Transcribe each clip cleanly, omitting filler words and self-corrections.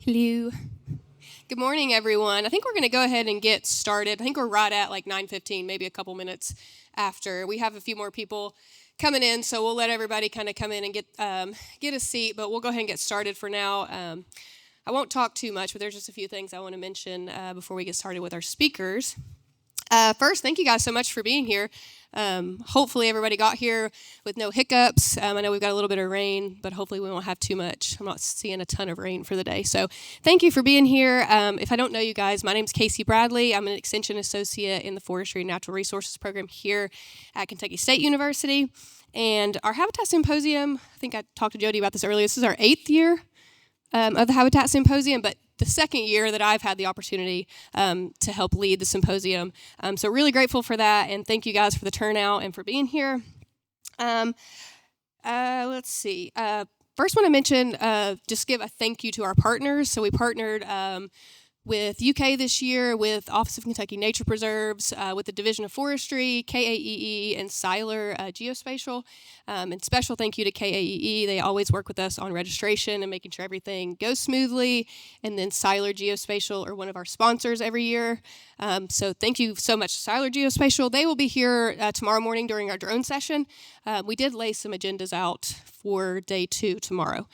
Hello. Good morning, everyone. I think we're going to go ahead and get started. I think we're right at like 9:15, maybe a couple minutes after. We have a few more people coming in, so we'll let everybody kind of come in and get a seat, but we'll go ahead and get started for now. I won't talk too much, but there's just a few things I want to mention before we get started with our speakers. First, thank you guys so much for being here. Hopefully everybody got here with no hiccups. I know we've got a little bit of rain, but hopefully we won't have too much. I'm not seeing a ton of rain for the day. So thank you for being here. If I don't know you guys, my name's Casey Bradley. I'm an extension associate in the Forestry and Natural Resources program here at Kentucky State University. And our Habitat Symposium, I think I talked to Jody about this earlier. This is our 8th year of the Habitat Symposium, but the second year that I've had the opportunity to help lead the symposium. So really grateful for that, and thank you guys for the turnout and for being here. Let's see. First want to mention, just give a thank you to our partners. So we partnered with UK this year, with Office of Kentucky Nature Preserves, with the Division of Forestry, KAEE, and Seiler Geospatial. And special thank you to KAEE. They always work with us on registration and making sure everything goes smoothly. And then Seiler Geospatial are one of our sponsors every year. So thank you so much to Seiler Geospatial. They will be here tomorrow morning during our drone session. We did lay some agendas out for day 2 tomorrow.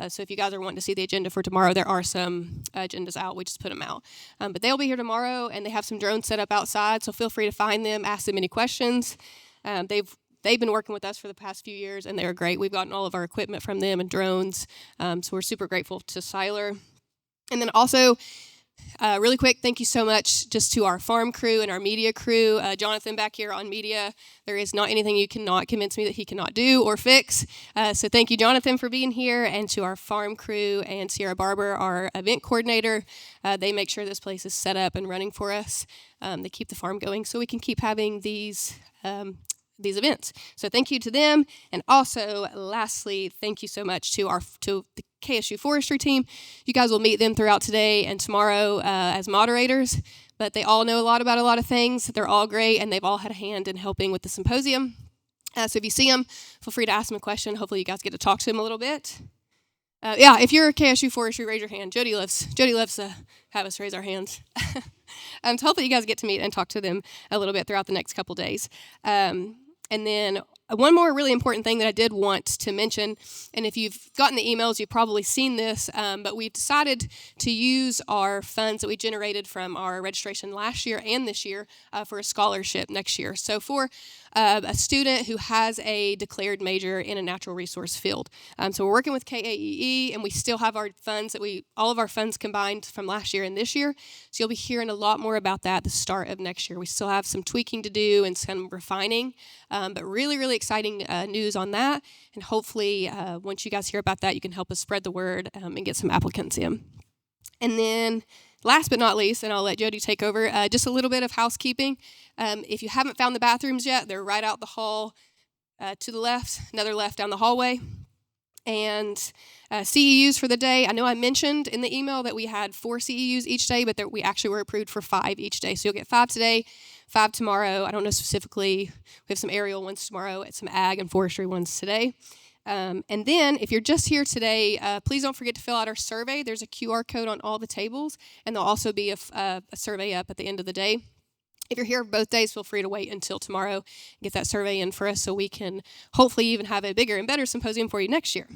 So if you guys are wanting to see the agenda for tomorrow, there are some agendas out. We just put them out. But they'll be here tomorrow, and they have some drones set up outside, so feel free to find them, ask them any questions. They've been working with us for the past few years, and they're great. We've gotten all of our equipment from them and drones, so we're super grateful to Seiler. And then also, really quick, thank you so much just to our farm crew and our media crew. Jonathan back here on media, there is not anything you cannot convince me that he cannot do or fix. So thank you, Jonathan, for being here, and to our farm crew and Sierra Barber, our event coordinator. They make sure this place is set up and running for us. They keep the farm going so we can keep having these events. So thank you to them. And also, lastly, thank you so much to the KSU forestry team. You guys will meet them throughout today and tomorrow as moderators, but they all know a lot about a lot of things. They're all great, and they've all had a hand in helping with the symposium. So if you see them, feel free to ask them a question. Hopefully you guys get to talk to them a little bit. If you're a KSU forestry, raise your hand. Jody loves to have us raise our hands. So hopefully you guys get to meet and talk to them a little bit throughout the next couple days. And then one more really important thing that I did want to mention, and if you've gotten the emails, you've probably seen this, but we've decided to use our funds that we generated from our registration last year and this year for a scholarship next year. So for a student who has a declared major in a natural resource field. So we're working with KAEE, and we still have our funds all of our funds combined from last year and this year. So you'll be hearing a lot more about that at the start of next year. We still have some tweaking to do and some refining, but really, really exciting news on that. And hopefully, once you guys hear about that, you can help us spread the word and get some applicants in. And then last but not least, and I'll let Jody take over, just a little bit of housekeeping. If you haven't found the bathrooms yet, they're right out the hall to the left, another left down the hallway. And CEUs for the day, I know I mentioned in the email that we had 4 CEUs each day, but we actually were approved for 5 each day. So you'll get 5 today, 5 tomorrow. I don't know specifically. We have some aerial ones tomorrow and some ag and forestry ones today. And then, if you're just here today, please don't forget to fill out our survey. There's a QR code on all the tables, and there'll also be a survey up at the end of the day. If you're here both days, feel free to wait until tomorrow and get that survey in for us so we can hopefully even have a bigger and better symposium for you next year.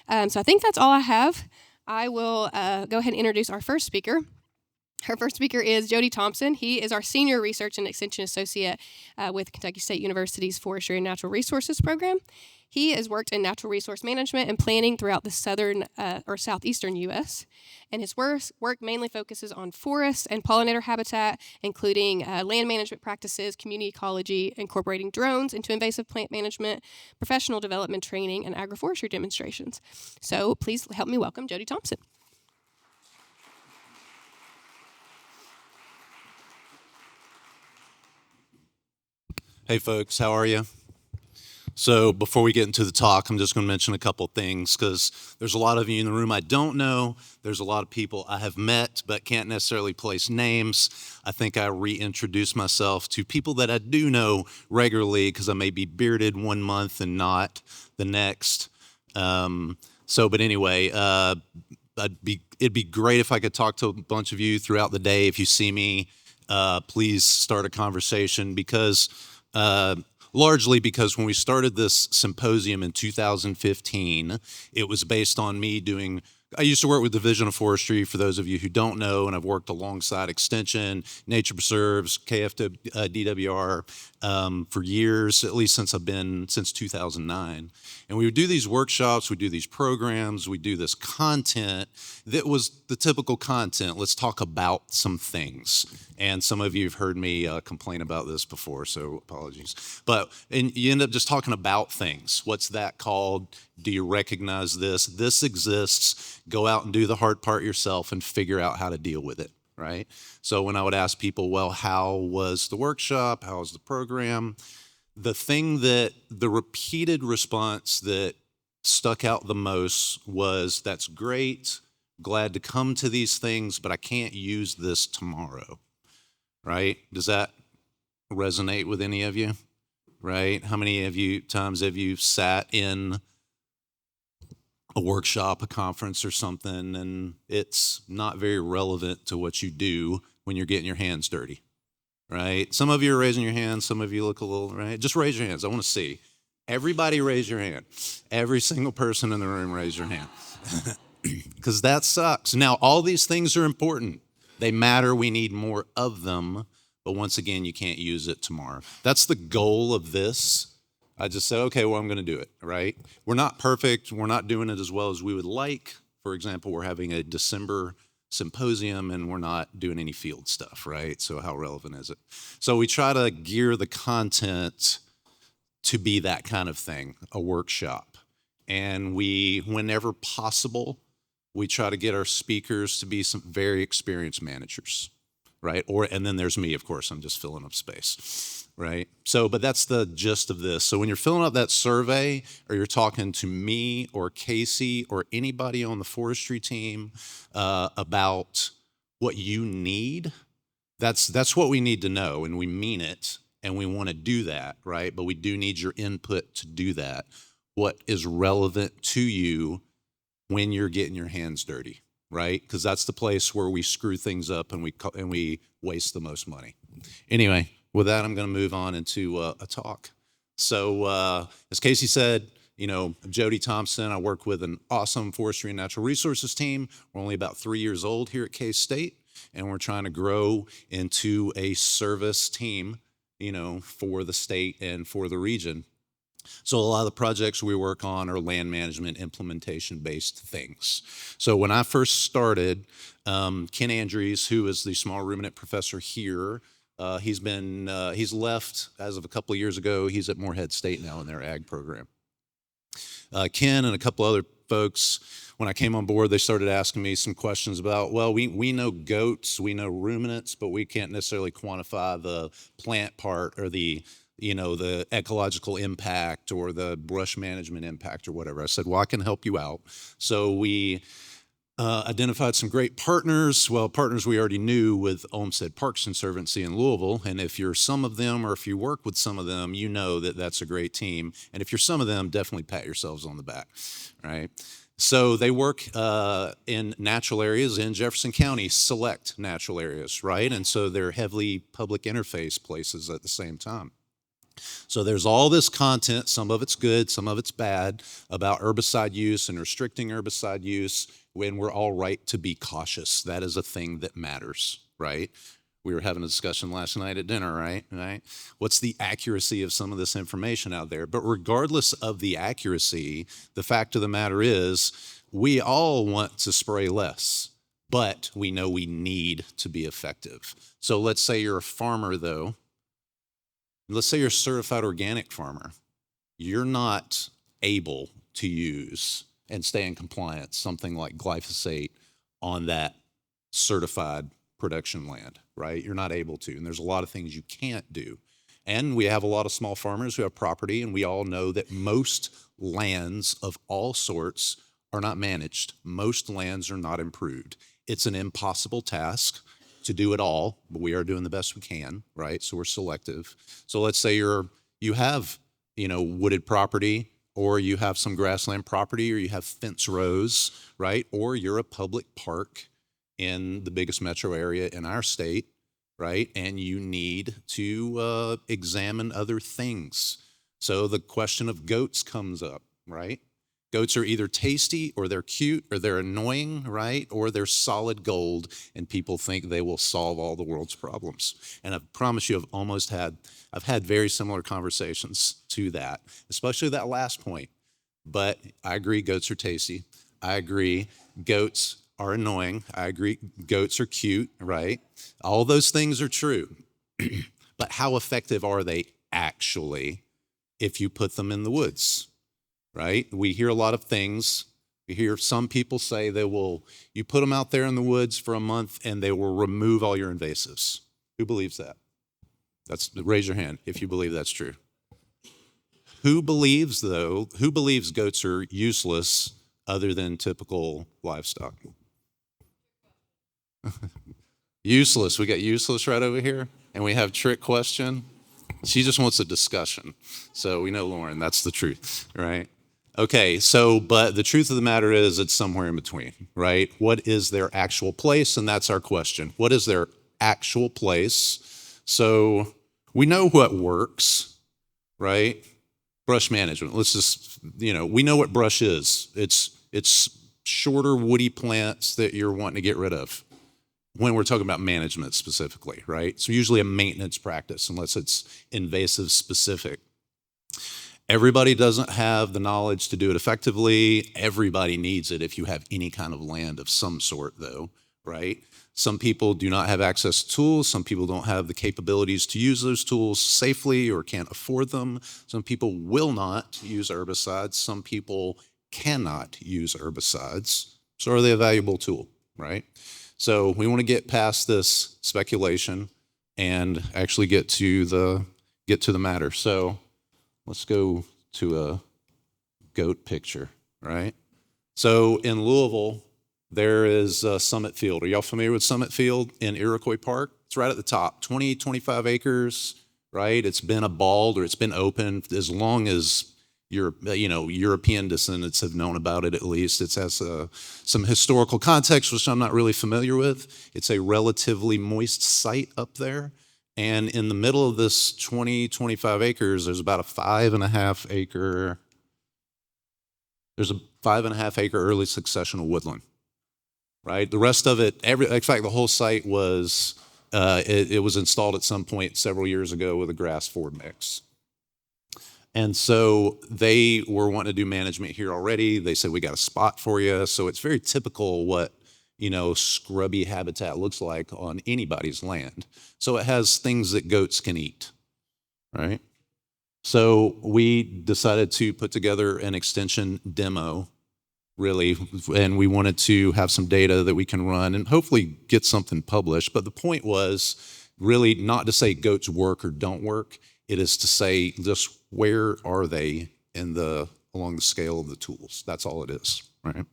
So I think that's all I have. I will go ahead and introduce our first speaker. Our first speaker is Jody Thompson. He is our Senior Research and Extension Associate with Kentucky State University's Forestry and Natural Resources program. He has worked in natural resource management and planning throughout the southern or southeastern U.S., and his work mainly focuses on forests and pollinator habitat, including land management practices, community ecology, incorporating drones into invasive plant management, professional development training, and agroforestry demonstrations. So please help me welcome Jody Thompson. Hey folks, how are you? So before we get into the talk, I'm just going to mention a couple things because there's a lot of you in the room I don't know. There's a lot of people I have met but can't necessarily place names. I think I reintroduce myself to people that I do know regularly because I may be bearded one month and not the next. But anyway, it'd be great if I could talk to a bunch of you throughout the day. If you see me, please start a conversation because largely because when we started this symposium in 2015, it was based on me doing. I used to work with Division of Forestry, for those of you who don't know, and I've worked alongside Extension, Nature Preserves, DWR for years, at least since 2009. And we would do these workshops, we do these programs, we do this content that was the typical content. Let's talk about some things. And some of you have heard me complain about this before, so apologies. And you end up just talking about things. What's that called? Do you recognize this? This exists. Go out and do the hard part yourself and figure out how to deal with it, right? So when I would ask people, well, how was the workshop? How was the program? The repeated response that stuck out the most was, that's great, glad to come to these things, but I can't use this tomorrow, right? Does that resonate with any of you, right? How many times have you sat in a workshop, a conference or something, and it's not very relevant to what you do when you're getting your hands dirty, right? Some of you are raising your hands, some of you look a little, right? Just raise your hands, I want to see. Everybody raise your hand. Every single person in the room raise your hand. Because that sucks. Now, all these things are important. They matter, we need more of them, but once again, you can't use it tomorrow. That's the goal of this. I just said, okay, well, I'm going to do it, right? We're not perfect. We're not doing it as well as we would like. For example, we're having a December symposium and we're not doing any field stuff, right? So how relevant is it? So we try to gear the content to be that kind of thing, a workshop. And whenever possible, we try to get our speakers to be some very experienced managers, right? And then there's me, of course, I'm just filling up space, right? But that's the gist of this. So when you're filling out that survey, or you're talking to me or Casey or anybody on the forestry team about what you need, that's what we need to know, and we mean it, and we want to do that, right? But we do need your input to do that. What is relevant to you when you're getting your hands dirty, right? Because that's the place where we screw things up and we waste the most money. Anyway, with that, I'm going to move on into a talk. So as Casey said, I'm Jody Thompson. I work with an awesome forestry and natural resources team. We're only about 3 years old here at K-State, and we're trying to grow into a service team, for the state and for the region. So a lot of the projects we work on are land management implementation-based things. So when I first started, Ken Andrews, who is the small ruminant professor here, he's left as of a couple of years ago. He's at Morehead State now in their ag program. Ken and a couple other folks, when I came on board, they started asking me some questions about, well, we know goats, we know ruminants, but we can't necessarily quantify the plant part or the ecological impact or the brush management impact or whatever. I said, well, I can help you out. So we identified some great partners we already knew with Olmsted Parks Conservancy in Louisville. And if you're some of them, or if you work with some of them, you know that that's a great team. And if you're some of them, definitely pat yourselves on the back, right? So they work in natural areas in Jefferson County, select natural areas, right? And so they're heavily public interface places at the same time. So there's all this content, some of it's good, some of it's bad, about herbicide use and restricting herbicide use, when we're all right to be cautious. That is a thing that matters, right? We were having a discussion last night at dinner, right? What's the accuracy of some of this information out there? But regardless of the accuracy, the fact of the matter is we all want to spray less, but we know we need to be effective. So let's say you're a farmer, though. Let's say you're a certified organic farmer. You're not able to use and stay in compliance something like glyphosate on that certified production land, right? You're not able to, and there's a lot of things you can't do. And we have a lot of small farmers who have property, and we all know that most lands of all sorts are not managed. Most lands are not improved. It's an impossible task to do it all, but we are doing the best we can, right? So we're selective. So let's say you have, wooded property, or you have some grassland property, or you have fence rows, right? Or you're a public park in the biggest metro area in our state, right? And you need to examine other things. So the question of goats comes up, right? Goats are either tasty, or they're cute, or they're annoying, right? Or they're solid gold, and people think they will solve all the world's problems. And I promise you, I've had very similar conversations to that, especially that last point. But I agree, goats are tasty. I agree, goats are annoying. I agree, goats are cute, right? All those things are true. But how effective are they actually if you put them in the woods? Right? We hear a lot of things. We hear some people say you put them out there in the woods for a month and they will remove all your invasives. Who believes that? Raise your hand if you believe that's true. Who believes goats are useless other than typical livestock? Useless. We got useless right over here. And we have trick question. She just wants a discussion. So we know Lauren, that's the truth, right? Okay, but the truth of the matter is it's somewhere in between, right? What is their actual place? And that's our question. What is their actual place? So we know what works, right? Brush management. Let's just, we know what brush is. It's shorter woody plants that you're wanting to get rid of when we're talking about management specifically, right? So usually a maintenance practice, unless it's invasive specific. Everybody doesn't have the knowledge to do it effectively. Everybody needs it if you have any kind of land of some sort, though, right? Some people do not have access to tools. Some people don't have the capabilities to use those tools safely or can't afford them. Some people will not use herbicides. Some people cannot use herbicides. So are they a valuable tool, right? So we want to get past this speculation and actually get to the matter. So let's go to a goat picture, right? So in Louisville, there is Summit Field. Are y'all familiar with Summit Field in Iroquois Park? It's right at the top, 25 acres, right? It's been a bald, or it's been open as long as European descendants have known about it, at least. It has some historical context, which I'm not really familiar with. It's a relatively moist site up there. And in the middle of this 25 acres, there's about a 5.5 acre early successional woodland, right? The rest of it, in fact, the whole site was, it was installed at some point several years ago with a grass-forward mix. And so they were wanting to do management here already. They said, we got a spot for you. So it's very typical what, scrubby habitat looks like on anybody's land. So it has things that goats can eat, right? So we decided to put together an extension demo, really, and we wanted to have some data that we can run and hopefully get something published. But the point was really not to say goats work or don't work. It is to say just where are they along the scale of the tools. That's all it is, right?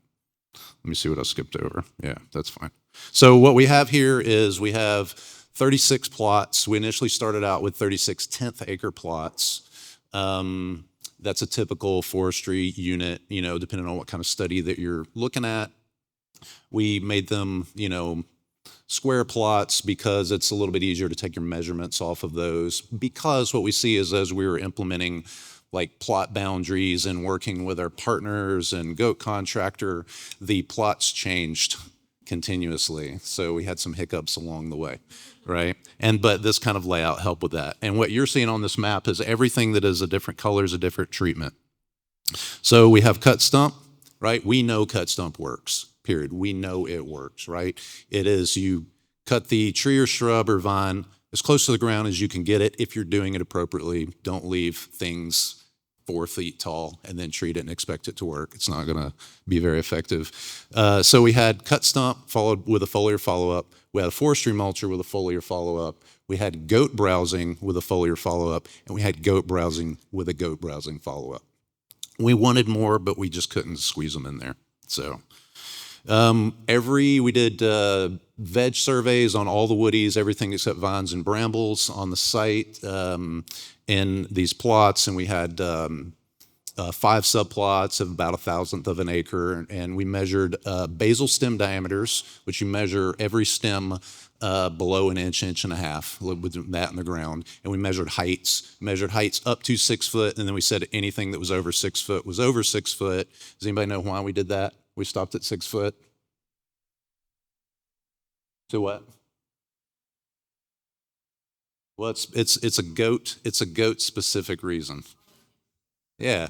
Let me see what I skipped over. Yeah, that's fine. So what we have here is we have 36 plots. We initially started out with 36 tenth acre plots. That's a typical forestry unit, depending on what kind of study that you're looking at. We made them, square plots because it's a little bit easier to take your measurements off of those, because what we see is as we were implementing like plot boundaries and working with our partners and goat contractor, the plots changed continuously. So we had some hiccups along the way, right? But this kind of layout helped with that. And what you're seeing on this map is everything that is a different color is a different treatment. So we have cut stump, right? We know cut stump works, period. We know it works, right? It is you cut the tree or shrub or vine as close to the ground as you can get it if you're doing it appropriately. Don't leave things 4 feet tall and then treat it and expect it to work. It's not going to be very effective. So we had cut stump followed with a foliar follow-up. We had a forestry mulcher with a foliar follow-up. We had goat browsing with a foliar follow-up. And we had goat browsing with a goat browsing follow-up. We wanted more, but we just couldn't squeeze them in there. So we did veg surveys on all the woodies, everything except vines and brambles on the site in these plots, and we had 5 subplots of about 1,000th of an acre, and we measured basal stem diameters, which you measure every stem below an inch, inch and a half, with that in the ground. And we measured heights up to 6 foot, and then we said anything that was over 6 foot was over 6 foot. Does anybody know why we did that? We stopped at 6 foot. So what? Well, it's a goat specific reason. Yeah,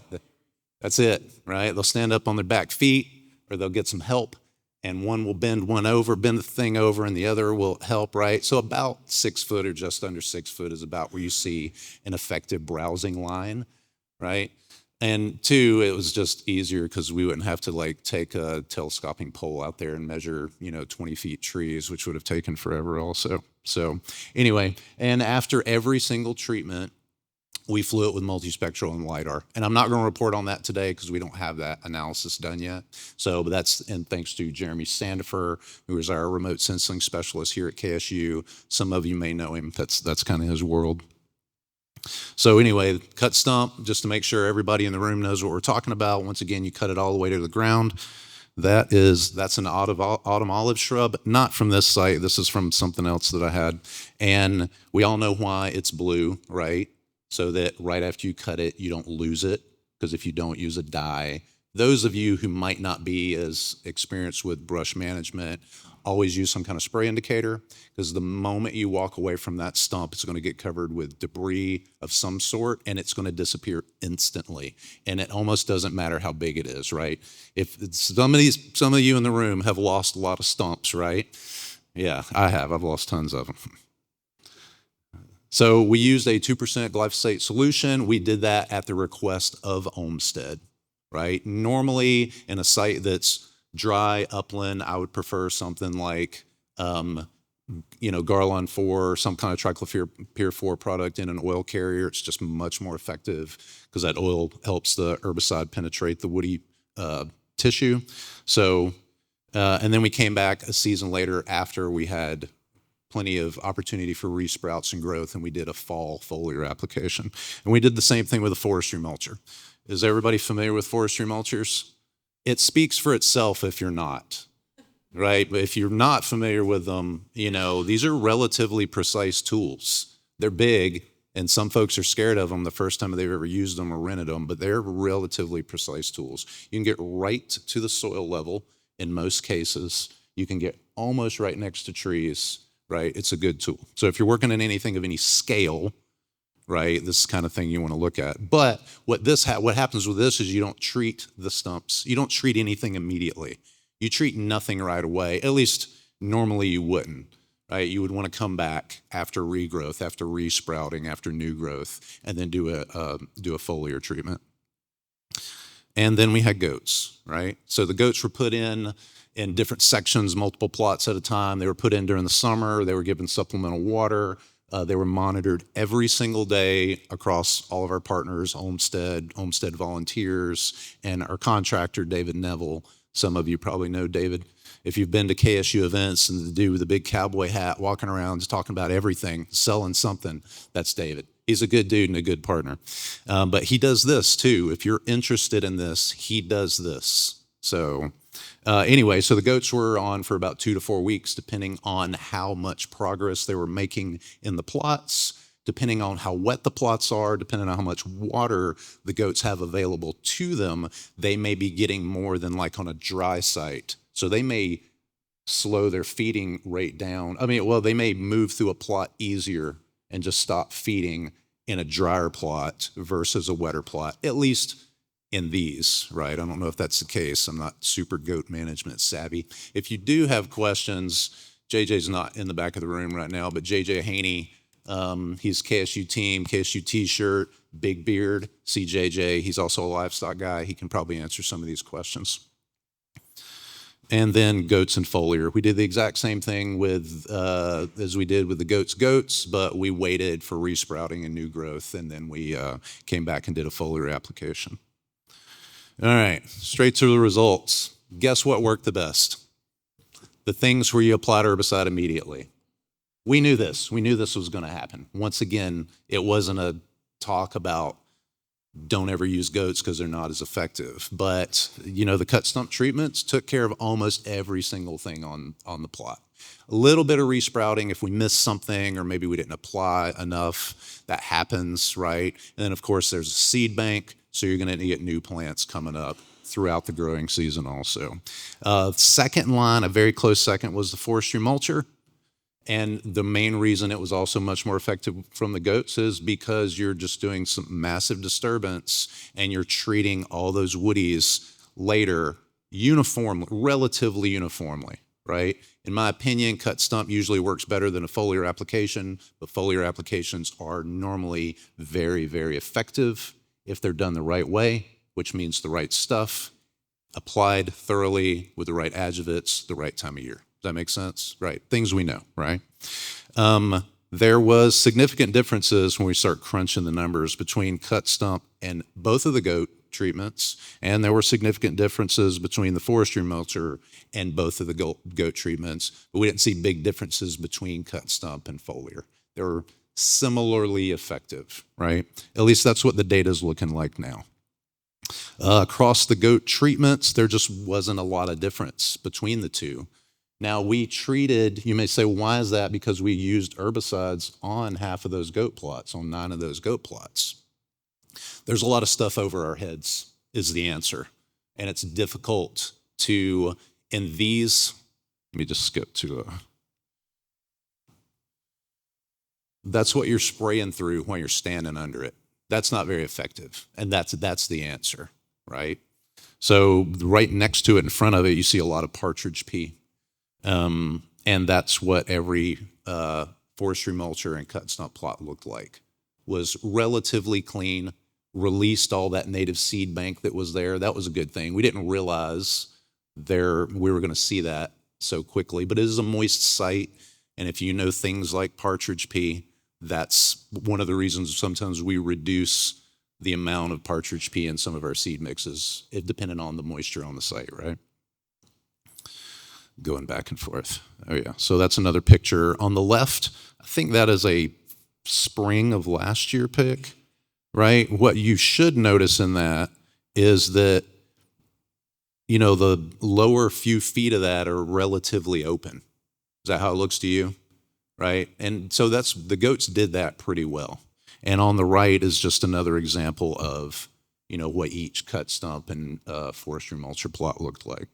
that's it, right? They'll stand up on their back feet, or they'll get some help, and one will bend the thing over, and the other will help, right? So about 6 foot or just under 6 foot is about where you see an effective browsing line, right? And 2, it was just easier because we wouldn't have to take a telescoping pole out there and measure, 20 feet trees, which would have taken forever also. So anyway, and after every single treatment, we flew it with multispectral and LiDAR. And I'm not going to report on that today because we don't have that analysis done yet. But and thanks to Jeremy Sandifer, who is our remote sensing specialist here at KSU. Some of you may know him. That's kind of his world. So anyway, cut stump, just to make sure everybody in the room knows what we're talking about. Once again, you cut it all the way to the ground. That's an autumn olive shrub, not from this site. This is from something else that I had. And we all know why it's blue, right? So that right after you cut it, you don't lose it, because if you don't use a dye, those of you who might not be as experienced with brush management, always use some kind of spray indicator, because the moment you walk away from that stump, it's going to get covered with debris of some sort, and it's going to disappear instantly. And it almost doesn't matter how big it is, right? If some of you in the room have lost a lot of stumps, right? Yeah, I have. I've lost tons of them. So we used a 2% glyphosate solution. We did that at the request of Olmsted, right? Normally, in a site that's dry upland, I would prefer something like, Garlon 4, some kind of triclopyr 4 product in an oil carrier. It's just much more effective because that oil helps the herbicide penetrate the woody tissue. So, and then we came back a season later after we had plenty of opportunity for resprouts and growth, and we did a fall foliar application. And we did the same thing with a forestry mulcher. Is everybody familiar with forestry mulchers? It speaks for itself if you're not, right? But if you're not familiar with them, these are relatively precise tools. They're big, and some folks are scared of them the first time they've ever used them or rented them, but they're relatively precise tools. You can get right to the soil level in most cases. You can get almost right next to trees, right? It's a good tool. So if you're working on anything of any scale, right, this is the kind of thing you want to look at. But what happens with this is you don't treat the stumps. You don't treat anything immediately. You treat nothing right away. At least normally you wouldn't, right? You would want to come back after regrowth, after resprouting, after new growth, and then do a foliar treatment. And then we had goats, right? So the goats were put in different sections, multiple plots at a time. They were put in during the summer. They were given supplemental water. They were monitored every single day across all of our partners, Olmsted volunteers, and our contractor, David Neville. Some of you probably know David. If you've been to KSU events and the dude with the big cowboy hat walking around just talking about everything, selling something, that's David. He's a good dude and a good partner. But he does this too. If you're interested in this, he does this. So anyway, so the goats were on for about 2 to 4 weeks, depending on how much progress they were making in the plots, depending on how wet the plots are, depending on how much water the goats have available to them. They may be getting more than like on a dry site. So they may slow their feeding rate down. They may move through a plot easier and just stop feeding in a drier plot versus a wetter plot, at least in these, right? I don't know if that's the case. I'm not super goat management savvy. If you do have questions, JJ's not in the back of the room right now, but JJ Haney, he's KSU team, KSU t-shirt, big beard, CJJ. He's also a livestock guy. He can probably answer some of these questions. And then goats and foliar. We did the exact same thing with as we did with the goats, but we waited for resprouting and new growth, and then we came back and did a foliar application. All right, straight to the results. Guess what worked the best? The things where you applied herbicide immediately. We knew this. We knew this was going to happen. Once again, it wasn't a talk about don't ever use goats because they're not as effective. But, the cut stump treatments took care of almost every single thing on the plot. A little bit of resprouting if we missed something or maybe we didn't apply enough. That happens, right? And then, of course, there's a seed bank, so you're going to get new plants coming up throughout the growing season also. Second in line, a very close second, was the forestry mulcher. And the main reason it was also much more effective from the goats is because you're just doing some massive disturbance and you're treating all those woodies later relatively uniformly, right? In my opinion, cut stump usually works better than a foliar application, but foliar applications are normally very, very effective if they're done the right way, which means the right stuff, applied thoroughly with the right adjuvants, the right time of year. Does that make sense? Right. Things we know, right? There was significant differences when we start crunching the numbers between cut stump and both of the goat treatments, and there were significant differences between the forestry mulcher and both of the goat treatments, but we didn't see big differences between cut stump and foliar. They were similarly effective, right? At least that's what the data is looking like now. Across the goat treatments, there just wasn't a lot of difference between the two. Now we treated, you may say, why is that? Because we used herbicides on half of those goat plots, on 9 of those goat plots. There's a lot of stuff over our heads is the answer. And it's difficult to, in these, let me just skip to that's what you're spraying through when you're standing under it. That's not very effective. And that's the answer, right? So right next to it, in front of it, you see a lot of partridge pea. And that's what every forestry mulcher and cut stump plot looked like. Was relatively clean, released all that native seed bank that was there. That was a good thing. We didn't realize we were going to see that so quickly, but it is a moist site. And if you know things like partridge pea, that's one of the reasons sometimes we reduce the amount of partridge pea in some of our seed mixes, depending on the moisture on the site, right? Going back and forth. Oh yeah, so that's another picture. On the left, I think that is a spring of last year pick, right? What you should notice in that is that, the lower few feet of that are relatively open. Is that how it looks to you? Right? And so the goats did that pretty well. And on the right is just another example of, what each cut stump and forestry mulcher plot looked like.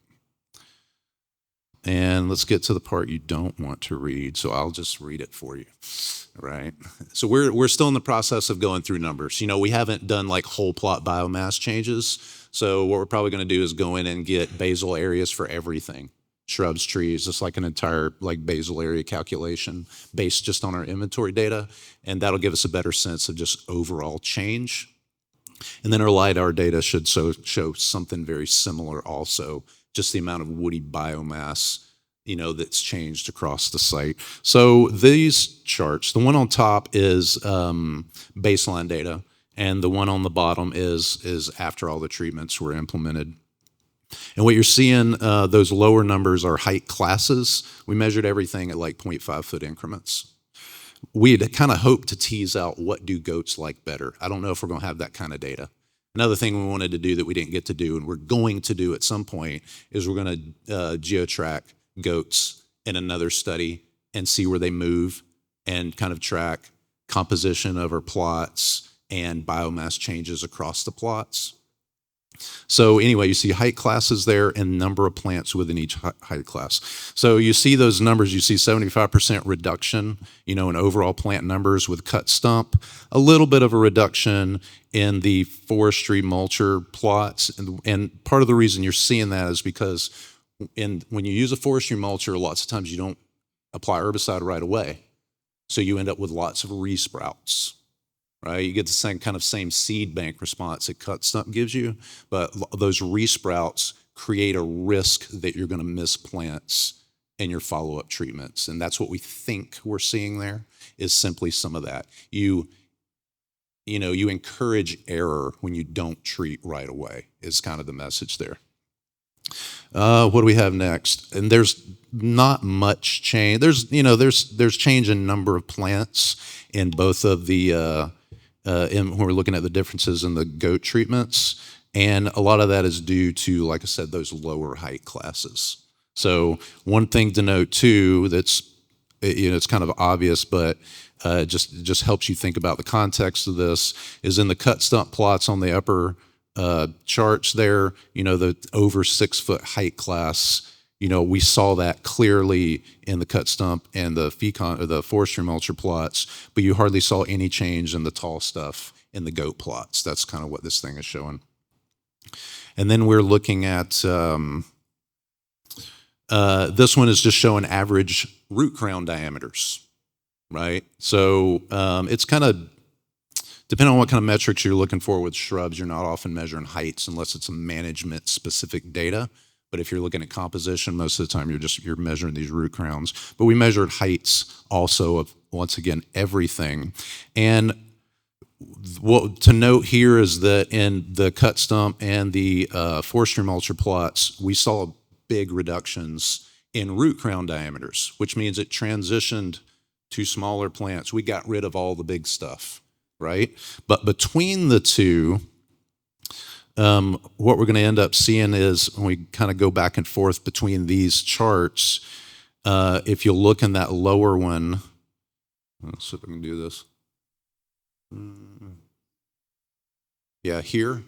And let's get to the part you don't want to read, so I'll just read it for you, right? So we're still in the process of going through numbers. We haven't done like whole plot biomass changes, so what we're probably going to do is go in and get basal areas for everything, shrubs, trees, just like an entire like basal area calculation based just on our inventory data, and that'll give us a better sense of just overall change. And then our LiDAR data should show something very similar also, just the amount of woody biomass, that's changed across the site. So these charts, the one on top is baseline data, and the one on the bottom is after all the treatments were implemented. And what you're seeing, those lower numbers are height classes. We measured everything at like 0.5 foot increments. We had kind of hoped to tease out what do goats like better. I don't know if we're going to have that kind of data. Another thing we wanted to do that we didn't get to do, and we're going to do at some point, is we're going to geotrack goats in another study and see where they move and kind of track composition of our plots and biomass changes across the plots. So anyway, you see height classes there and number of plants within each height class. So you see those numbers, you see 75% reduction, in overall plant numbers with cut stump, a little bit of a reduction in the forestry mulcher plots. And part of the reason you're seeing that is because when you use a forestry mulcher, lots of times you don't apply herbicide right away. So you end up with lots of resprouts. Right, you get the same seed bank response that cut stump gives you, but those resprouts create a risk that you're going to miss plants in your follow-up treatments, and that's what we think we're seeing there is simply some of that. You encourage error when you don't treat right away is kind of the message there. What do we have next? And there's not much change. There's change in number of plants in both of the when we're looking at the differences in the goat treatments. And a lot of that is due to, like I said, those lower height classes. So one thing to note too, that's, it's kind of obvious, but just helps you think about the context of this, is in the cut stump plots on the upper charts there, the over 6 foot height class, we saw that clearly in the cut stump and the the forestry mulcher plots, but you hardly saw any change in the tall stuff in the goat plots. That's kind of what this thing is showing. And then we're looking at, this one is just showing average root crown diameters, right? So it's kind of, depending on what kind of metrics you're looking for with shrubs, you're not often measuring heights unless it's a management specific data. But if you're looking at composition, most of the time you're measuring these root crowns. But we measured heights also of, once again, everything. And what to note here is that in the cut stump and the forestry mulcher plots, we saw big reductions in root crown diameters, which means it transitioned to smaller plants. We got rid of all the big stuff, right? But between the two, what we're going to end up seeing is, when we kind of go back and forth between these charts, if you look in that lower one, let's see if I can do this. Yeah, here,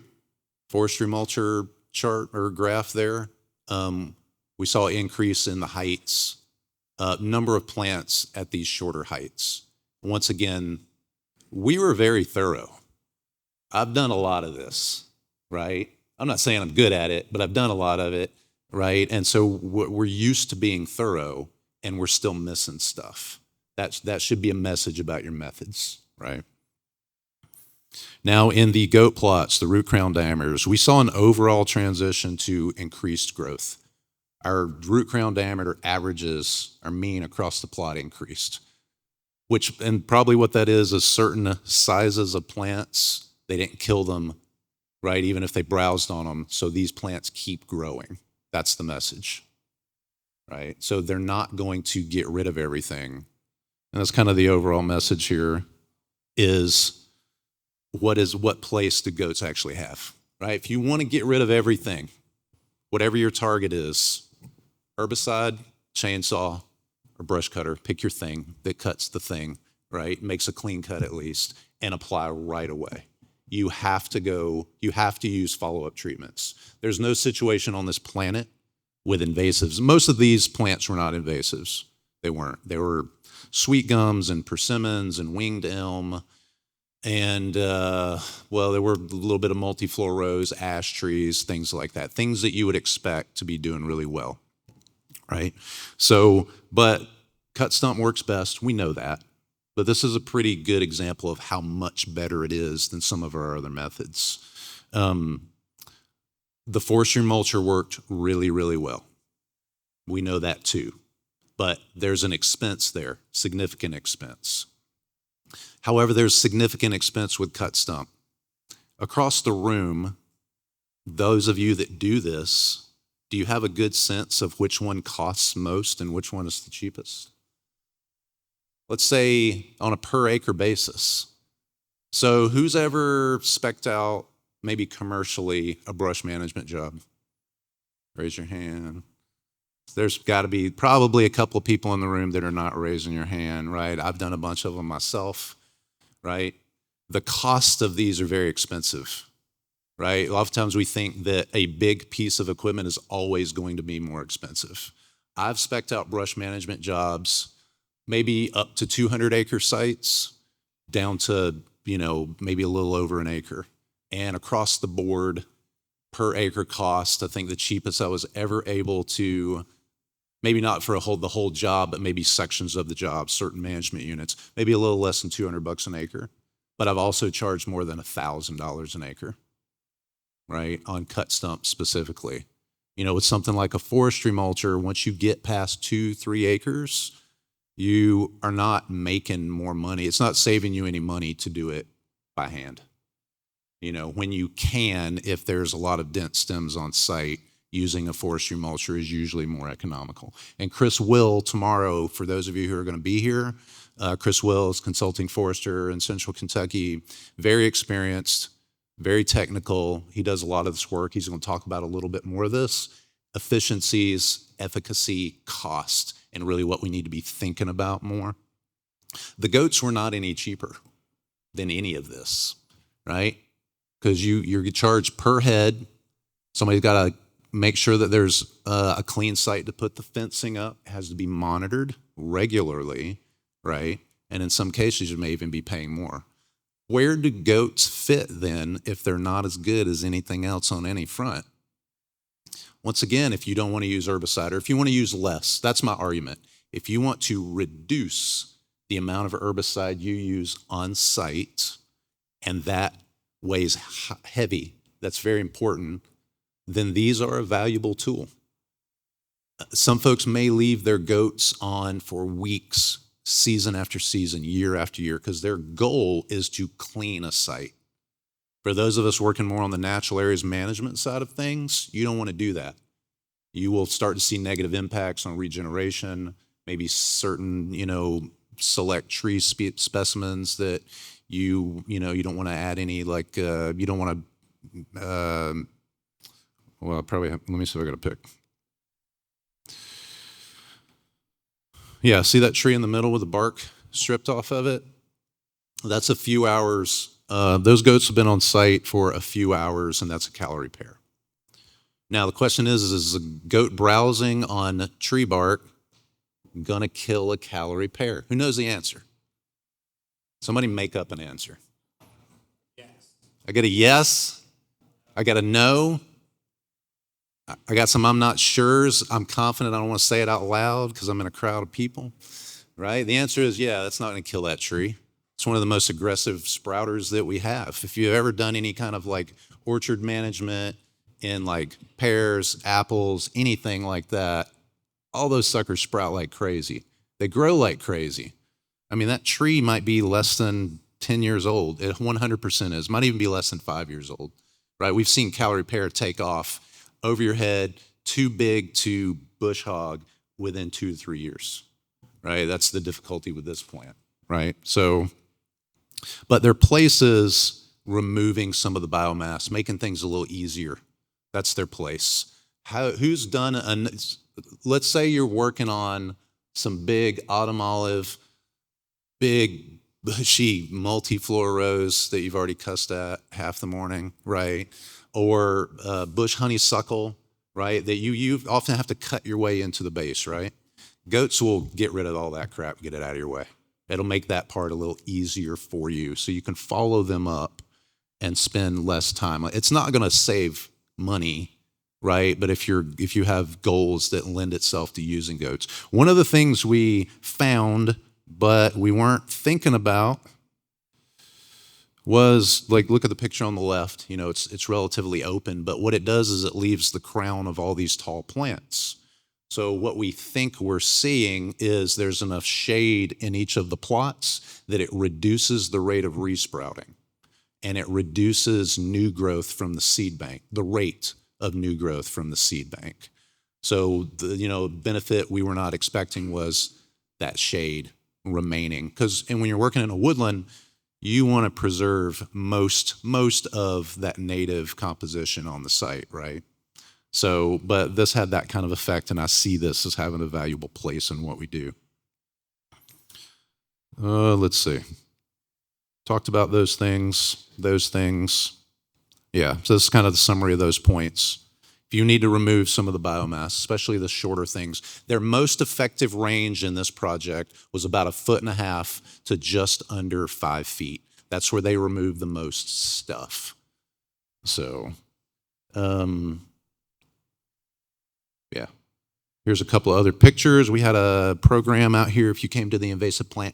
forestry mulcher chart or graph there, we saw an increase in the heights, number of plants at these shorter heights. Once again, we were very thorough. I've done a lot of this, right? I'm not saying I'm good at it, but I've done a lot of it, right? And so we're used to being thorough, and we're still missing stuff. That should be a message about your methods, right? Now, in the goat plots, the root crown diameters, we saw an overall transition to increased growth. Our root crown diameter averages, our mean across the plot increased, and probably what that is certain sizes of plants, they didn't kill them, right, even if they browsed on them, so these plants keep growing. That's the message, right? So they're not going to get rid of everything. And that's kind of the overall message here, is what place do goats actually have, right? If you want to get rid of everything, whatever your target is, herbicide, chainsaw, or brush cutter, pick your thing that cuts the thing, right? Makes a clean cut at least, and apply right away. You have to use follow-up treatments. There's no situation on this planet with invasives. Most of these plants were not invasives. They weren't. They were sweet gums and persimmons and winged elm, and there were a little bit of multiflora rose, ash trees, things like that, things that you would expect to be doing really well, right? So, but cut stump works best. We know that. But this is a pretty good example of how much better it is than some of our other methods. The forestry mulcher worked really, really well. We know that too. But there's an expense there, significant expense. However, there's significant expense with cut stump. Across the room, those of you that do this, do you have a good sense of which one costs most and which one is the cheapest? Let's say on a per acre basis. So who's ever spec'd out, maybe commercially, a brush management job? Raise your hand. There's got to be probably a couple of people in the room that are not raising your hand, right? I've done a bunch of them myself, right? The cost of these are very expensive, right? A lot of times we think that a big piece of equipment is always going to be more expensive. I've spec'd out brush management jobs, maybe up to 200 acre sites, down to, maybe a little over an acre. And across the board, per acre cost, I think the cheapest I was ever able to, maybe not for the whole job, but maybe sections of the job, certain management units, maybe a little less than $200 an acre. But I've also charged more than $1,000 an acre, right, on cut stumps specifically. With something like a forestry mulcher, once you get past 2-3 acres, you are not making more money. It's not saving you any money to do it by hand. When you can, if there's a lot of dense stems on site, using a forestry mulcher is usually more economical. And Chris will tomorrow, for those of you who are going to be here, Chris Wills, consulting forester in Central Kentucky, very experienced, very technical. He does a lot of this work. He's going to talk about a little bit more of this, efficiencies, efficacy, cost, and really what we need to be thinking about more. The goats were not any cheaper than any of this, right? Because you're charged per head. Somebody's got to make sure that there's a clean site to put the fencing up. It has to be monitored regularly, right? And in some cases, you may even be paying more. Where do goats fit then if they're not as good as anything else on any front? Once again, if you don't want to use herbicide, or if you want to use less, that's my argument. If you want to reduce the amount of herbicide you use on site, and that weighs heavy, that's very important, then these are a valuable tool. Some folks may leave their goats on for weeks, season after season, year after year, because their goal is to clean a site. For those of us working more on the natural areas management side of things, you don't want to do that. You will start to see negative impacts on regeneration, maybe certain, select tree specimens that you don't want to add any, like you don't want to, well, probably let me see if I got a pick. Yeah, see that tree in the middle with the bark stripped off of it? That's a few hours. Those goats have been on site for a few hours, and that's a calorie pair. Now, the question is a goat browsing on tree bark gonna kill a calorie pair? Who knows the answer? Somebody make up an answer. Yes. I get a yes. I got a no. I got some I'm not sure's. I'm confident I don't want to say it out loud because I'm in a crowd of people, right? The answer is, yeah, that's not going to kill that tree. It's one of the most aggressive sprouters that we have. If you've ever done any kind of like orchard management in like pears, apples, anything like that, all those suckers sprout like crazy. They grow like crazy. I mean, that tree might be less than 10 years old. It 100% is. Might even be less than 5 years old, right? We've seen calorie pear take off over your head, too big to bush hog within 2 to 3 years, right? That's the difficulty with this plant, right? So, but there are places removing some of the biomass, making things a little easier. That's their place. Who's done, let's say you're working on some big autumn olive, big bushy multi-floor rows that you've already cussed at half the morning, right? Or bush honeysuckle, right? That you often have to cut your way into the base, right? Goats will get rid of all that crap, get it out of your way. It'll make that part a little easier for you so you can follow them up and spend less time. It's not gonna save money, right? But if you have goals that lend itself to using goats. One of the things we found, but we weren't thinking about, was like, look at the picture on the left. It's relatively open, but what it does is it leaves the crown of all these tall plants. So what we think we're seeing is there's enough shade in each of the plots that it reduces the rate of resprouting, and it reduces new growth from the seed bank, the rate of new growth from the seed bank. So the benefit we were not expecting was that shade remaining. And when you're working in a woodland, you want to preserve most of that native composition on the site, right? So, but this had that kind of effect, and I see this as having a valuable place in what we do. Let's see. Talked about those things. Yeah, so this is kind of the summary of those points. If you need to remove some of the biomass, especially the shorter things, their most effective range in this project was about 1.5 feet to just under 5 feet. That's where they removed the most stuff. So, yeah. Here's a couple of other pictures. We had a program out here. If you came to the Invasive Plant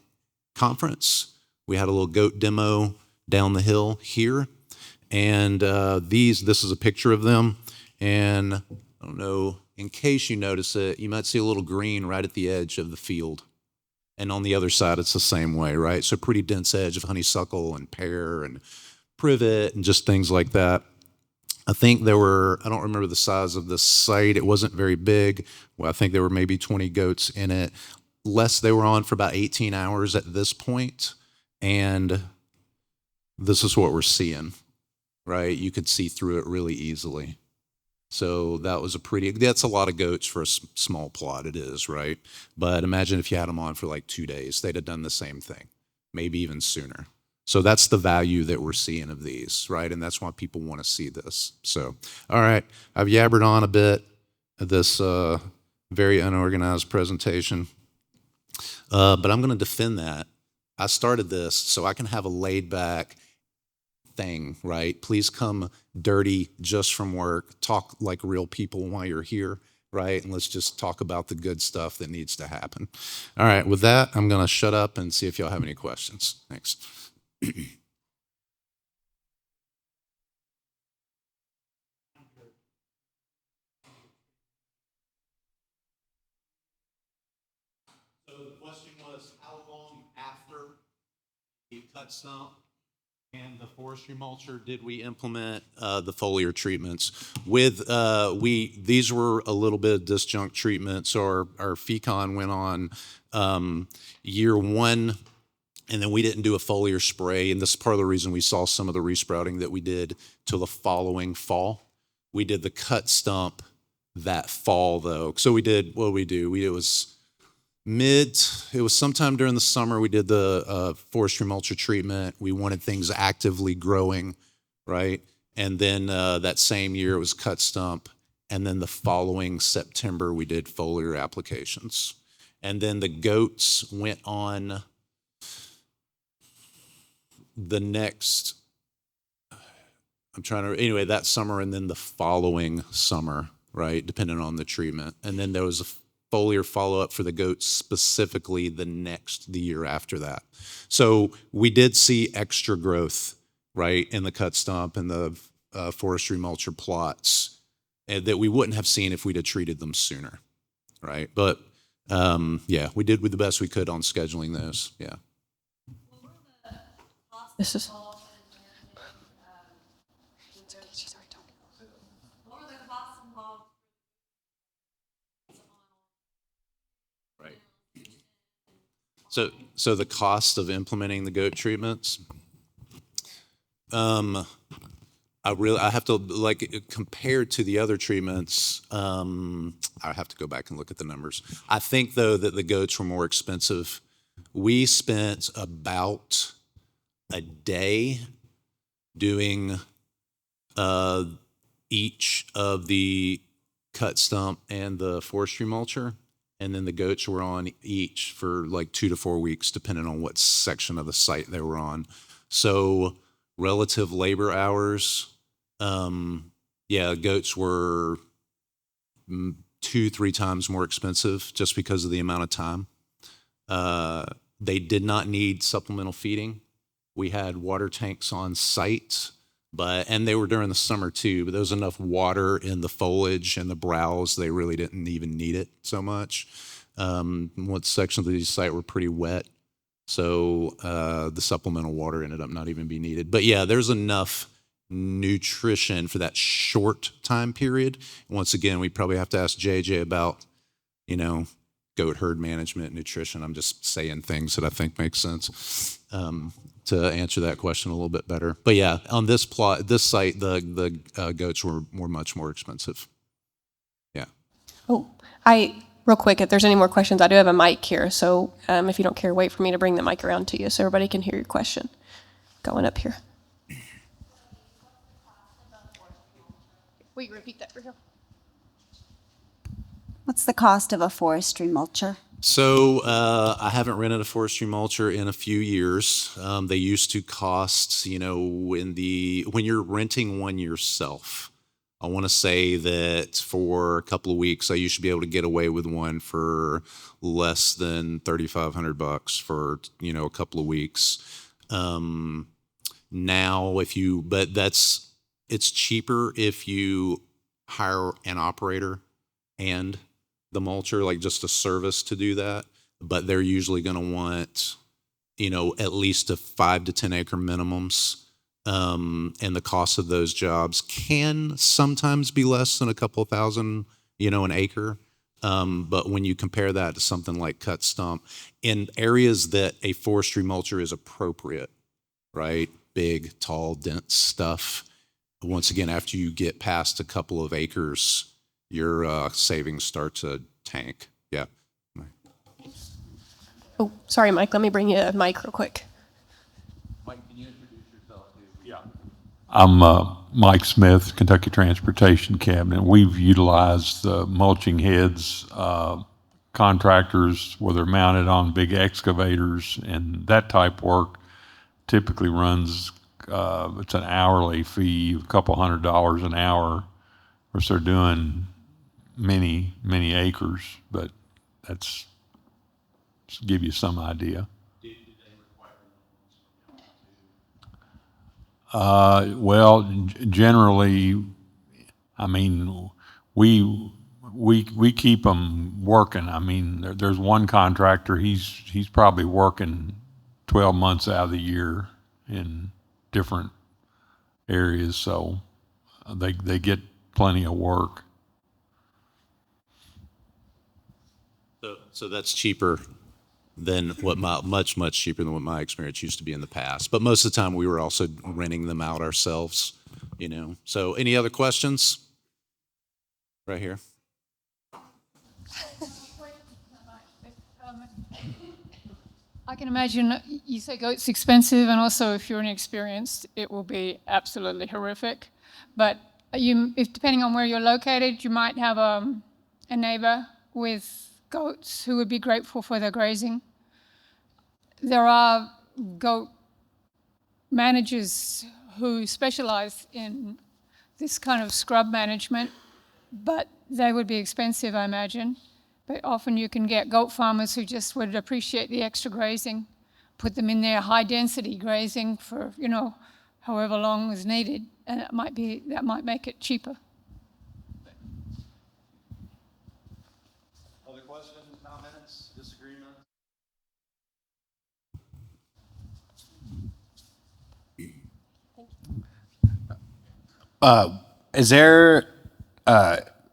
Conference, we had a little goat demo down the hill here. And this is a picture of them. And I don't know, in case you notice it, you might see a little green right at the edge of the field. And on the other side, it's the same way, right? So pretty dense edge of honeysuckle and pear and privet and just things like that. I think I don't remember the size of the site. It wasn't very big. Well, I think there were maybe 20 goats in it. they were on for about 18 hours at this point, and this is what we're seeing, right? You could see through it really easily. So that's a lot of goats for a small plot, it is, right? But imagine if you had them on for like 2 days, they'd have done the same thing, maybe even sooner. So that's the value that we're seeing of these, right? And that's why people want to see this. So, all right, I've yabbered on a bit of this very unorganized presentation, but I'm going to defend that. I started this so I can have a laid back thing, right? Please come dirty just from work, talk like real people while you're here, right? And let's just talk about the good stuff that needs to happen. All right, with that, I'm going to shut up and see if y'all have any questions. Thanks. So the question was, how long after the cut stump and the forestry mulcher did we implement the foliar treatments? With these were a little bit of disjunct treatments. Our FECON went on year one, and then we didn't do a foliar spray, and this is part of the reason we saw some of the resprouting that we did till the following fall. We did the cut stump that fall though. So we did what we do. It was sometime during the summer we did the forestry mulcher treatment. We wanted things actively growing, right? And then that same year it was cut stump, and then the following September we did foliar applications. And then the goats went on the next, anyway, that summer and then the following summer, right? Depending on the treatment. And then there was a foliar follow-up for the goats specifically the year after that. So we did see extra growth, right, in the cut stump and the forestry mulcher plots that we wouldn't have seen if we'd have treated them sooner, right? But yeah, we did with the best we could on scheduling those, yeah. This is. Right. So the cost of implementing the goat treatments, I have to, like, compared to the other treatments, I have to go back and look at the numbers. I think though that the goats were more expensive. We spent about a day doing each of the cut stump and the forestry mulcher, and then the goats were on each for like 2 to 4 weeks, depending on what section of the site they were on. So relative labor hours, goats were 2-3 times more expensive just because of the amount of time. They did not need supplemental feeding. We had water tanks on site, and they were during the summer too, but there was enough water in the foliage and the browse, they really didn't even need it so much. What sections of the site were pretty wet, so the supplemental water ended up not even being needed. But yeah, there's enough nutrition for that short time period. Once again, we probably have to ask JJ about, goat herd management, nutrition. I'm just saying things that I think make sense to answer that question a little bit better. But yeah, on this site, the goats were much more expensive. Yeah. Oh, real quick, if there's any more questions, I do have a mic here. So if you don't care, wait for me to bring the mic around to you so everybody can hear your question. Going up here. Will you repeat that for him? What's the cost of a forestry mulcher? So I haven't rented a forestry mulcher in a few years. They used to cost, when you're renting one yourself, I want to say that for a couple of weeks, I used to be able to get away with one for less than $3,500 for, a couple of weeks. Now, it's cheaper if you hire an operator and the mulcher, like just a service to do that, but they're usually going to want, at least a 5 to 10 acre minimums. And the cost of those jobs can sometimes be less than a couple thousand, an acre. But when you compare that to something like cut stump, in areas that a forestry mulcher is appropriate, right? Big, tall, dense stuff. Once again, after you get past a couple of acres, your savings start to tank. Yeah. Oh, sorry, Mike. Let me bring you a mic real quick. Mike, can you introduce yourself too? Yeah. I'm Mike Smith, Kentucky Transportation Cabinet. We've utilized mulching heads, contractors, where they're mounted on big excavators, and that type work typically runs, it's an hourly fee, a couple $100 an hour. Of course, they're doing many, many acres, but that's to give you some idea. Well, generally, I mean, we keep them working. I mean, there's one contractor, he's probably working 12 months out of the year in different areas, so they get plenty of work. So that's cheaper than what much cheaper than what my experience used to be in the past. But most of the time, we were also renting them out ourselves. So any other questions? Right here. I can imagine you say goat's expensive, and also if you're inexperienced, it will be absolutely horrific. But if depending on where you're located, you might have a neighbor with goats who would be grateful for their grazing. There are goat managers who specialize in this kind of scrub management, but they would be expensive, I imagine. But often you can get goat farmers who just would appreciate the extra grazing, put them in there high density grazing for, however long is needed, and that might make it cheaper. Other questions, comments, disagreements?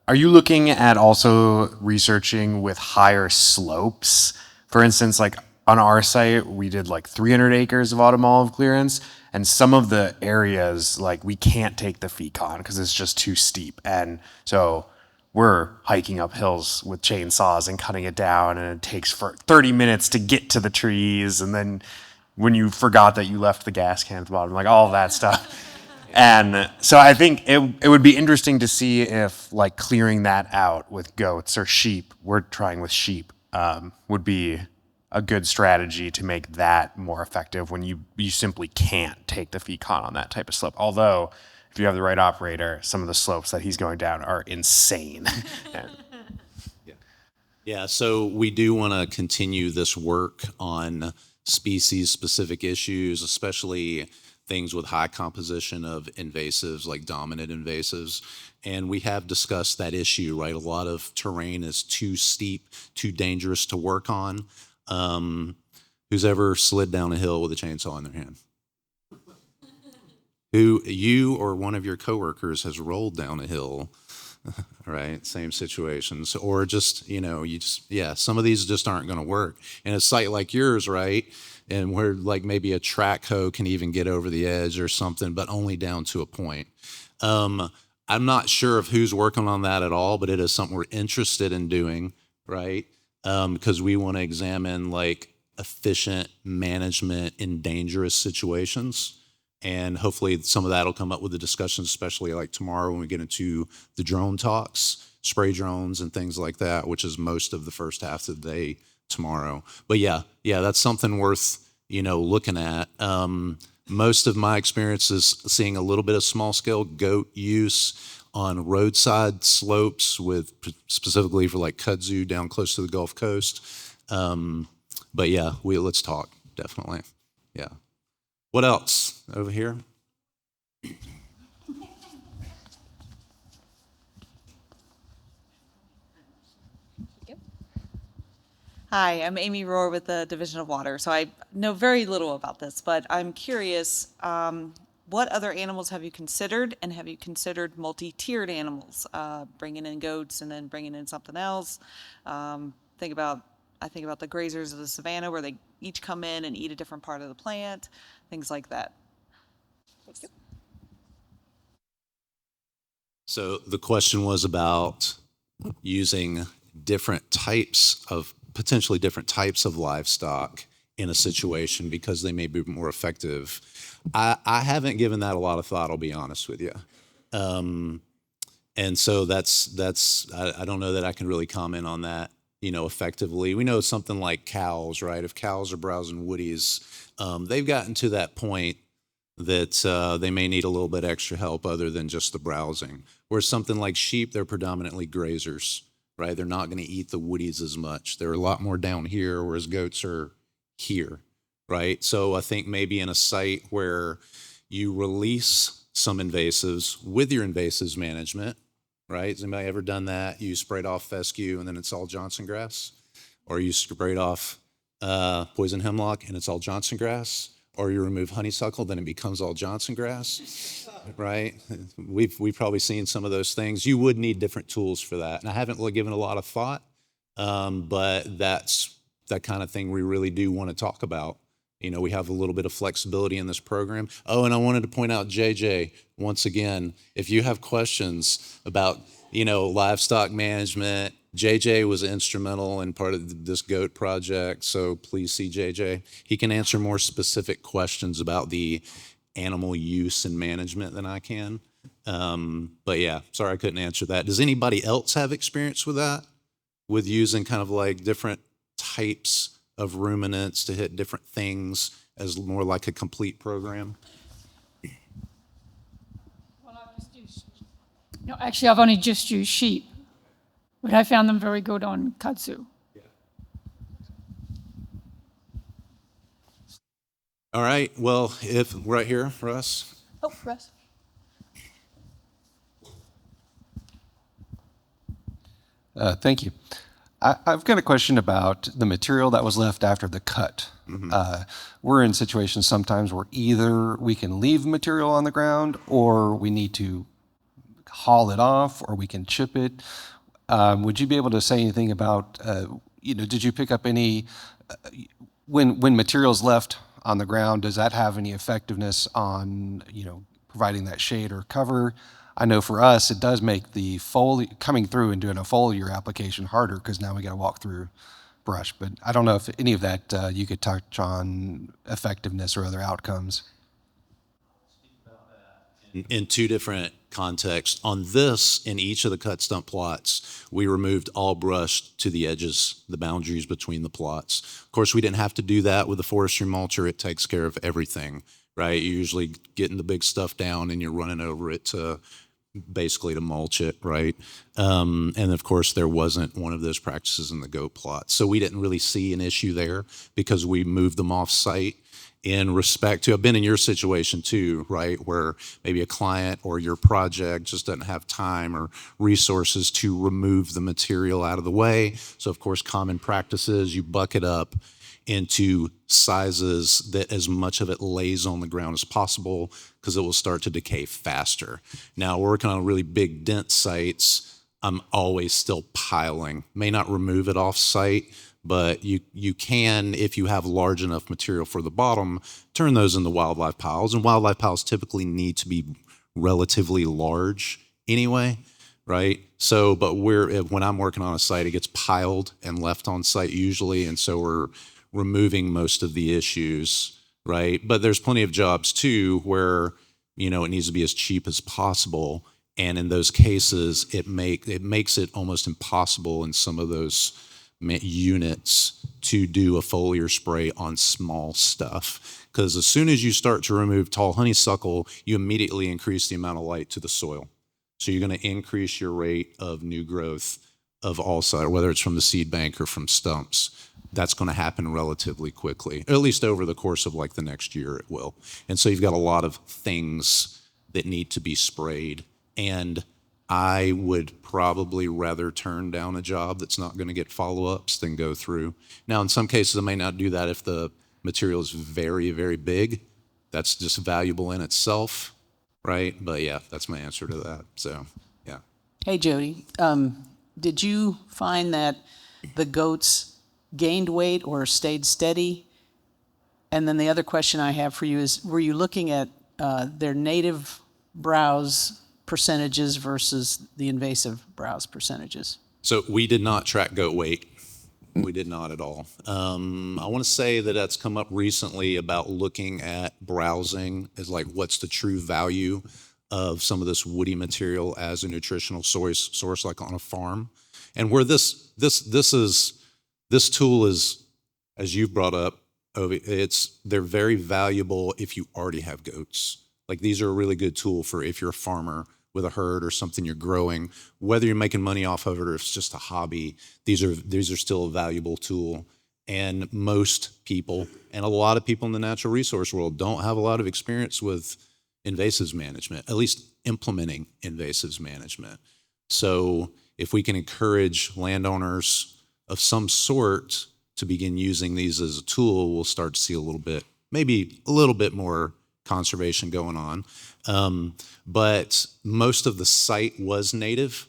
Are you looking at also researching with higher slopes? For instance, like on our site, we did like 300 acres of autumn olive clearance, and some of the areas, like we can't take the fecon because it's just too steep. And so we're hiking up hills with chainsaws and cutting it down, and it takes for 30 minutes to get to the trees. And then when you forgot that you left the gas can at the bottom, like all that stuff. And so I think it would be interesting to see if like clearing that out with goats or sheep, we're trying with sheep, would be a good strategy to make that more effective when you simply can't take the fecon on that type of slope. Although if you have the right operator, some of the slopes that he's going down are insane. Yeah, so we do want to continue this work on species-specific issues, especially things with high composition of invasives like dominant invasives. And we have discussed that issue, right? A lot of terrain is too steep, too dangerous to work on. Who's ever slid down a hill with a chainsaw in their hand? Who, you or one of your coworkers has rolled down a hill, right? Same situations. Or just, some of these just aren't going to work. In a site like yours, right? And where like maybe a track hoe can even get over the edge or something, but only down to a point. I'm not sure of who's working on that at all, but it is something we're interested in doing, right? Because we want to examine like efficient management in dangerous situations. And hopefully some of that will come up with the discussions, especially like tomorrow when we get into the drone talks, spray drones and things like that, which is most of the first half of the day tomorrow. But yeah, that's something worth, looking at. Most of my experience is seeing a little bit of small scale goat use on roadside slopes with specifically for like kudzu down close to the Gulf Coast. But yeah, let's talk, definitely. Yeah. What else over here? Hi, I'm Amy Rohr with the Division of Water. So I know very little about this, but I'm curious. what other animals have you considered, and have you considered multi-tiered animals, bringing in goats and then bringing in something else? Think about I think about the grazers of the savannah where they each come in and eat a different part of the plant, things like that. So the question was about using potentially different types of livestock in a situation because they may be more effective. I haven't given that a lot of thought, I'll be honest with you. And so I don't know that I can really comment on that, effectively. We know something like cows, right? If cows are browsing woodies, they've gotten to that point that they may need a little bit extra help other than just the browsing. Whereas something like sheep, they're predominantly grazers, right? They're not going to eat the woodies as much. They're a lot more down here, whereas goats are here, right? So I think maybe in a site where you release some invasives with your invasives management, right? Has anybody ever done that? You sprayed off fescue and then it's all Johnson grass? Or you sprayed off poison hemlock and it's all Johnson grass? Or you remove honeysuckle, then it becomes all Johnson grass, right? We've probably seen some of those things. You would need different tools for that. And I haven't really given a lot of thought, but that's that kind of thing we really do want to talk about. We have a little bit of flexibility in this program. Oh, and I wanted to point out, JJ, once again, if you have questions about, livestock management, JJ was instrumental in part of this goat project, so please see JJ. He can answer more specific questions about the animal use and management than I can. But yeah, sorry I couldn't answer that. Does anybody else have experience with that? With using kind of like different types of ruminants to hit different things as more like a complete program? No, actually, I've only just used sheep, but I found them very good on kudzu. All right, well, if right here, Russ. Oh, Russ. Thank you. I've got a question about the material that was left after the cut. We're in situations sometimes where either we can leave material on the ground or we need to haul it off or we can chip it. Would you be able to say anything about, did you pick up any, when material's left on the ground, does that have any effectiveness on, providing that shade or cover? I know for us, it does make the coming through and doing a foliar application harder because now we got to walk through brush. But I don't know if any of that you could touch on effectiveness or other outcomes. In two different contexts. On this, in each of the cut stump plots, we removed all brush to the edges, the boundaries between the plots. Of course, we didn't have to do that with the forestry mulcher. It takes care of everything, right? You're usually getting the big stuff down and you're running over it to basically to mulch it, right? And of course, there wasn't one of those practices in the goat plot. So we didn't really see an issue there because we moved them off site. In respect to, I've been in your situation too, right, where maybe a client or your project just doesn't have time or resources to remove the material out of the way. So of course, common practices, you bucket up into sizes that as much of it lays on the ground as possible because it will start to decay faster. Now, working on really big dense sites, I'm always still piling. May not remove it off site, but you can, if you have large enough material for the bottom, turn those into wildlife piles. And wildlife piles typically need to be relatively large anyway, right? So, but when I'm working on a site, it gets piled and left on site usually, and so we're removing most of the issues, right? But there's plenty of jobs too where, it needs to be as cheap as possible. And in those cases, it makes it almost impossible in some of those units to do a foliar spray on small stuff. Because as soon as you start to remove tall honeysuckle, you immediately increase the amount of light to the soil. So you're going to increase your rate of new growth of all sides, whether it's from the seed bank or from stumps. That's going to happen relatively quickly, at least over the course of like the next year it will. And so you've got a lot of things that need to be sprayed. And I would probably rather turn down a job that's not going to get follow-ups than go through. Now, in some cases, I may not do that if the material is very, very big, that's just valuable in itself, right? But yeah, that's my answer to that. So, yeah. Hey, Jody, did you find that the goats gained weight or stayed steady? And then the other question I have for you is, were you looking at their native browse percentages versus the invasive browse percentages? So we did not track goat weight. We did not at all. I want to say that that's come up recently about looking at browsing as like what's the true value of some of this woody material as a nutritional source like on a farm. And where this tool is, as you've brought up, they're very valuable if you already have goats. Like these are a really good tool for if you're a farmer with a herd or something you're growing, whether you're making money off of it or if it's just a hobby, these are still a valuable tool. And most people, and a lot of people in the natural resource world, don't have a lot of experience with invasives management, at least implementing invasives management. So if we can encourage landowners of some sort to begin using these as a tool, we'll start to see maybe a little bit more conservation going on. But most of the site was native.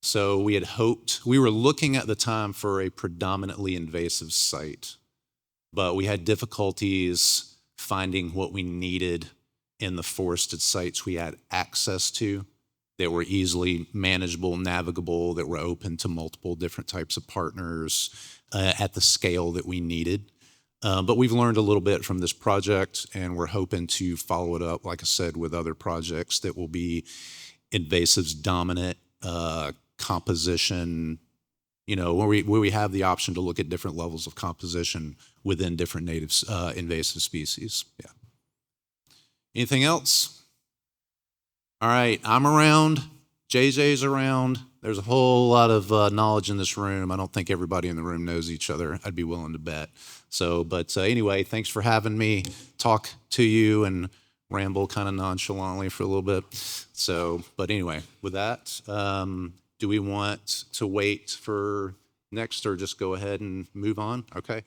So we were looking at the time for a predominantly invasive site, but we had difficulties finding what we needed in the forested sites we had access to that were easily manageable, navigable, that were open to multiple different types of partners at the scale that we needed. But we've learned a little bit from this project, and we're hoping to follow it up, like I said, with other projects that will be invasives dominant, composition, where we have the option to look at different levels of composition within different native invasive species. Yeah. Anything else? All right, I'm around. JJ's around. There's a whole lot of knowledge in this room. I don't think everybody in the room knows each other. I'd be willing to bet. But anyway, thanks for having me talk to you and ramble kind of nonchalantly for a little bit. But anyway, with that, do we want to wait for next or just go ahead and move on? Okay.